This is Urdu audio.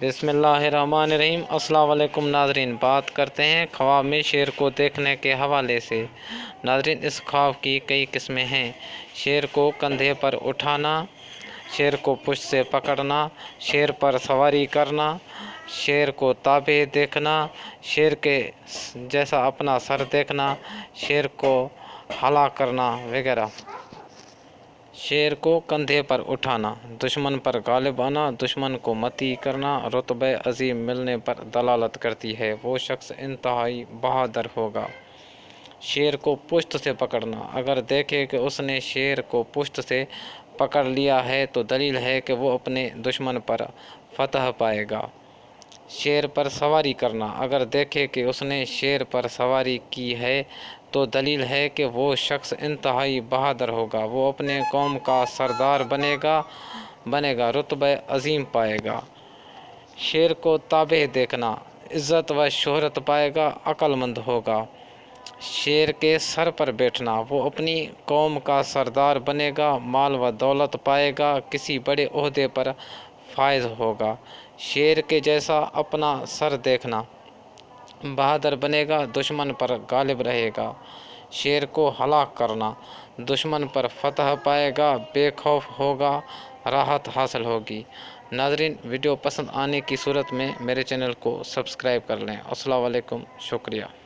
بسم اللہ الرحمن الرحیم۔ السلام علیکم ناظرین، بات کرتے ہیں خواب میں شیر کو دیکھنے کے حوالے سے۔ ناظرین، اس خواب کی کئی قسمیں ہیں۔ شیر کو کندھے پر اٹھانا، شیر کو پشت سے پکڑنا، شیر پر سواری کرنا، شیر کو تابع دیکھنا، شیر کے جیسا اپنا سر دیکھنا، شیر کو ہلاک کرنا وغیرہ۔ شیر کو کندھے پر اٹھانا، دشمن پر غالب آنا، دشمن کو متی کرنا، رتبہ عظیم ملنے پر دلالت کرتی ہے، وہ شخص انتہائی بہادر ہوگا۔ شیر کو پشت سے پکڑنا، اگر دیکھے کہ اس نے شیر کو پشت سے پکڑ لیا ہے تو دلیل ہے کہ وہ اپنے دشمن پر فتح پائے گا۔ شیر پر سواری کرنا، اگر دیکھے کہ اس نے شیر پر سواری کی ہے تو دلیل ہے کہ وہ شخص انتہائی بہادر ہوگا، وہ اپنے قوم کا سردار بنے گا، رتبہ عظیم پائے گا۔ شیر کو تابع دیکھنا، عزت و شہرت پائے گا، عقل مند ہوگا۔ شیر کے سر پر بیٹھنا، وہ اپنی قوم کا سردار بنے گا، مال و دولت پائے گا، کسی بڑے عہدے پر فائز ہوگا۔ شیر کے جیسا اپنا سر دیکھنا، بہادر بنے گا، دشمن پر غالب رہے گا۔ شیر کو ہلاک کرنا، دشمن پر فتح پائے گا، بے خوف ہوگا، راحت حاصل ہوگی۔ ناظرین، ویڈیو پسند آنے کی صورت میں میرے چینل کو سبسکرائب کر لیں۔ السلام علیکم، شکریہ۔